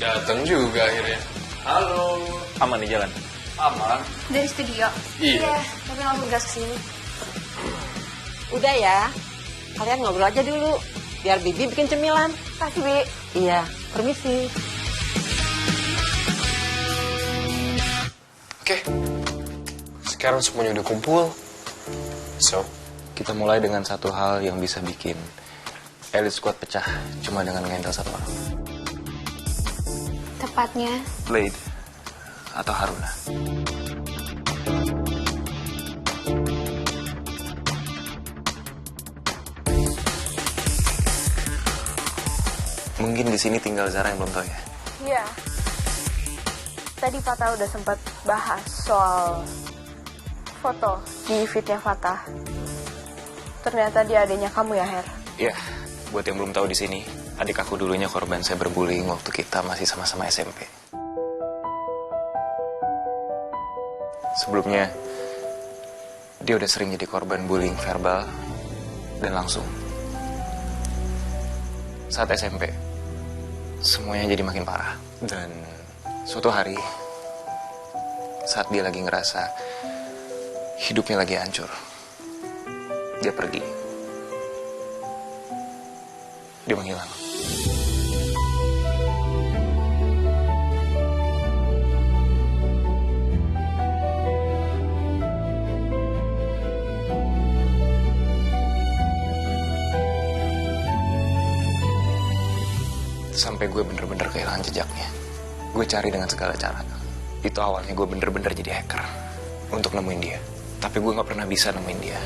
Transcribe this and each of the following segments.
Datang juga akhirnya. Halo. Aman di jalan? Aman. Dari studio? Iya. Tapi langsung gas kesini. Udah ya, kalian ngobrol aja dulu. Biar Bibi bikin cemilan. Kasih, Bi. Iya, permisi. Oke. Sekarang semuanya udah kumpul. So, Kita mulai dengan satu hal yang bisa bikin Elite Squad pecah cuma dengan ngendel satu orang. Tepatnya. Blade atau Haruna. Mungkin di sini tinggal Zara yang belum tahu ya. Iya. Tadi Fatah udah sempat bahas soal foto di feed-nya Fatah. Ternyata dia adanya kamu ya, Her? Iya, buat yang belum tahu di sini, adik aku dulunya korban cyberbullying waktu kita masih sama-sama SMP. Sebelumnya, dia udah sering jadi korban bullying verbal dan langsung. Saat SMP, semuanya jadi makin parah. Dan suatu hari, saat dia lagi ngerasa hidupnya lagi hancur, dia pergi. Dia menghilang. Sampai gue bener-bener kehilangan jejaknya. Gue cari dengan segala cara. Itu awalnya gue bener-bener jadi hacker untuk nemuin dia. Tapi gue gak pernah bisa nemuin dia.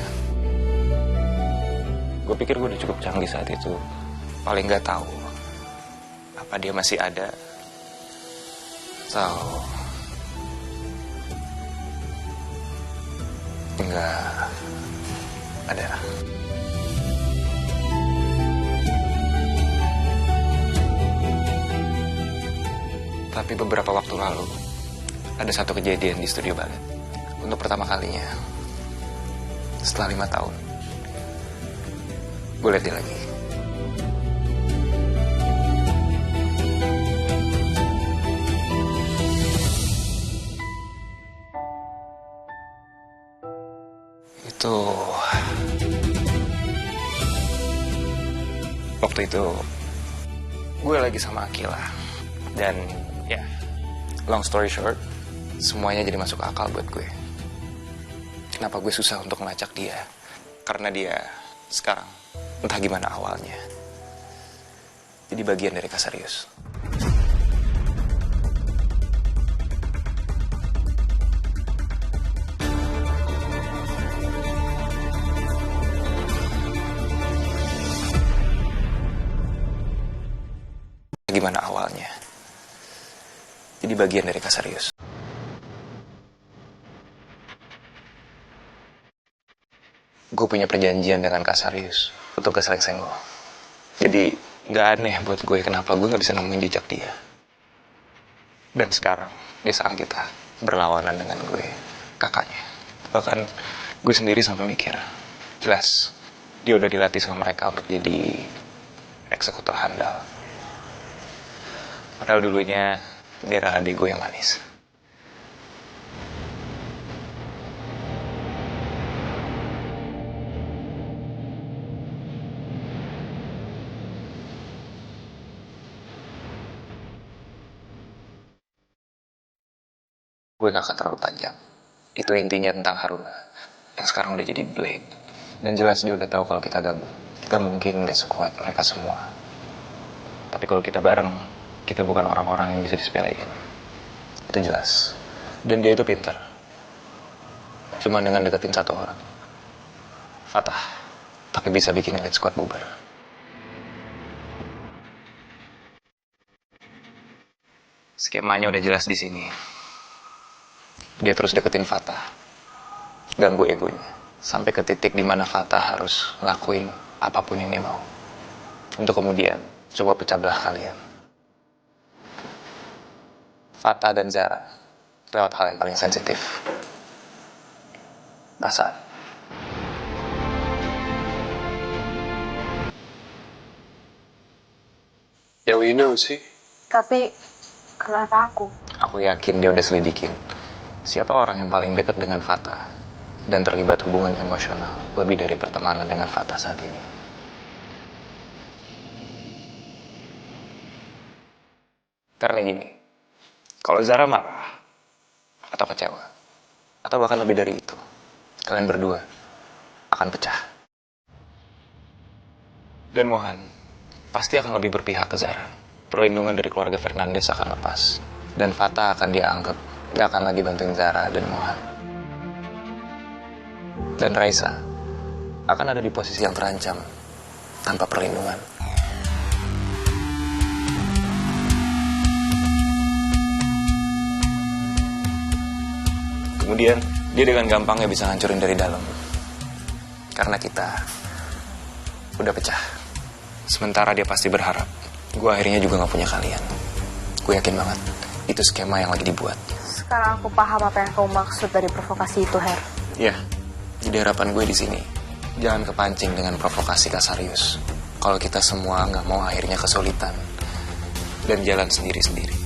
Gue pikir gue udah cukup canggih saat itu. Paling gak tahu apa dia masih ada. So, nggak ada. Tapi beberapa waktu lalu ada satu kejadian di studio balet. Untuk pertama kalinya setelah 5 tahun, gue liat dia lagi. Itu waktu itu gue lagi sama Akila. Dan ya, long story short, semuanya jadi masuk akal buat gue. Kenapa gue susah untuk melacak dia? Karena dia sekarang, entah gimana awalnya, jadi bagian dari Kasarius. Gimana awalnya, jadi bagian dari Kasarius. Gue punya perjanjian dengan Kasarius untuk ke Seleng-Senggol. Jadi gak aneh buat gue kenapa gue gak bisa nemuin jejak dia. Dan sekarang dia serang kita, berlawanan dengan gue, kakaknya. Bahkan gue sendiri sampai mikir, jelas dia udah dilatih sama mereka untuk jadi eksekutor handal. Padahal dulunya dia adalah adik gue yang manis. Gue gak akan terlalu tajam. Itu intinya tentang Haruna, yang sekarang udah jadi Blade. Dan jelas dia udah tahu kalau kita gabung. Kita mungkin gak sekuat mereka semua. Tapi kalau kita bareng, kita bukan orang-orang yang bisa disepelein. Itu jelas. Dan dia itu pintar. Cuma dengan deketin satu orang, Fatah, tapi bisa bikin Elite Squad bubar. Skemanya udah jelas di sini. Dia terus deketin Fatah, ganggu egonya, sampai ke titik dimana Fatah harus ngelakuin apapun yang dia mau, untuk kemudian coba pecah belah kalian. Fatah dan Zara lewat hal yang paling sensitif, perasaan. Ya we know sih. Tapi Kenapa aku? Aku yakin dia udah selidikin siapa orang yang paling dekat dengan Fatah dan terlibat hubungan emosional lebih dari pertemanan dengan Fatah saat ini. Karena gini, kalau Zara marah atau kecewa, atau bahkan lebih dari itu, kalian berdua akan pecah. Dan Mohan pasti akan lebih berpihak ke Zara. Perlindungan dari keluarga Fernandes akan lepas. Dan Fatah akan dianggap gak akan lagi bantuin Zara dan Mohan. Dan Raisa akan ada di posisi yang terancam tanpa perlindungan. Kemudian dia dengan gampangnya bisa hancurin dari dalam. Karena kita udah pecah. Sementara dia pasti berharap gue akhirnya juga gak punya kalian. Gue yakin banget itu skema yang lagi dibuat. Sekarang aku paham apa yang kamu maksud dari provokasi itu, Her. Iya, jadi harapan gue di sini jangan kepancing dengan provokasi Kasarius. Kalau kita semua gak mau akhirnya kesulitan dan jalan sendiri-sendiri.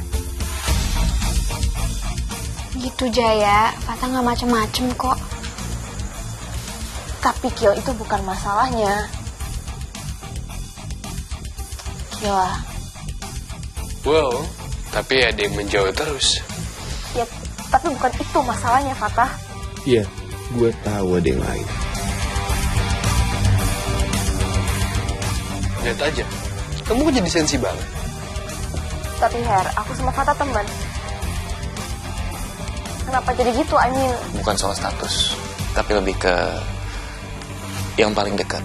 Gitu Jaya, Fatah nggak macem-macem kok. Tapi Kil, itu bukan masalahnya. Kil, Wow, tapi ada yang menjauh terus. ya tapi bukan itu masalahnya, Fatah. Iya, gue tahu ada yang lain. Lihat aja, kamu kok jadi sensi banget. Tapi Her, aku sama Fatah teman. Kenapa jadi gitu? I mean, Bukan soal status, tapi lebih ke yang paling dekat.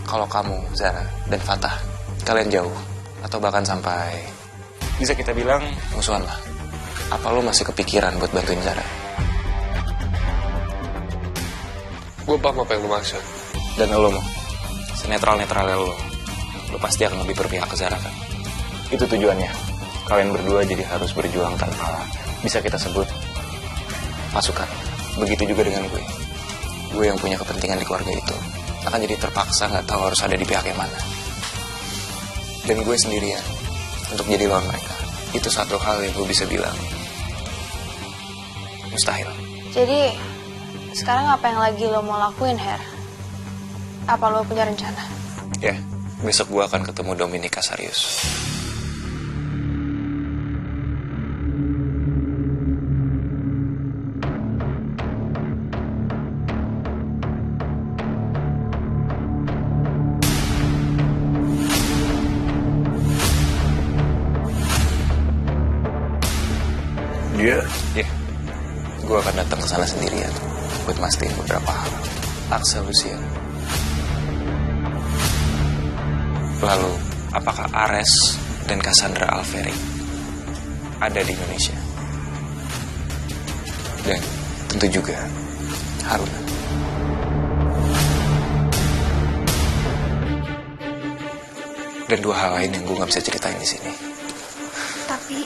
Kalau kamu, Zara, dan Fatah, kalian jauh. Atau bahkan sampai bisa kita bilang musuhan lah. Apa lo masih kepikiran buat bantuin Zara? Gue paham apa yang lo maksud. Dan lo mau senetral-netralnya lo pasti akan lebih berpihak ke Zara kan? Itu tujuannya. Kalian berdua jadi harus berjuang tanpa bisa kita sebut pasukan. Begitu juga dengan gue. Gue yang punya kepentingan di keluarga itu akan jadi terpaksa gak tahu harus ada di pihak yang mana. Dan gue sendirian untuk jadi lawan mereka. Itu satu hal yang gue bisa bilang mustahil. jadi sekarang apa yang lagi lo mau lakuin, Her? Apa lo punya rencana? Ya, besok gue akan ketemu Dominic Kasarius. Dia? Ya, gue akan datang ke sana sendirian buat mastiin beberapa hal. Aksa Lucian. Lalu, apakah Ares dan Cassandra Alveri ada di Indonesia? Dan tentu juga Haruna. Dan dua hal lain yang gue gak bisa ceritain di sini. Tapi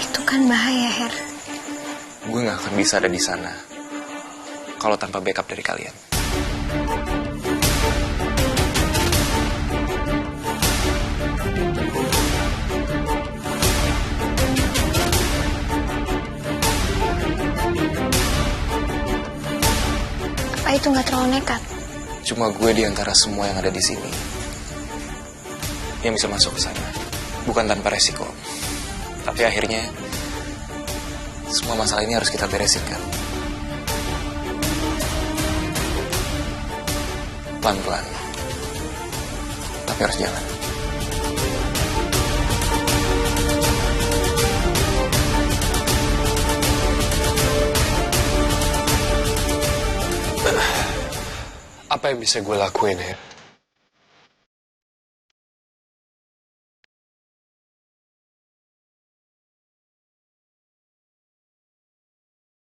itu kan bahaya, Her. Gue gak akan bisa ada di sana kalau tanpa backup dari kalian. Apa itu nggak terlalu nekat? Cuma gue di antara semua yang ada di sini yang bisa masuk ke sana. Bukan tanpa resiko. Tapi akhirnya semua masalah ini harus kita beresin kan. Pelan-pelan. Tapi harus jalan. Apa yang bisa gue lakuin, Her?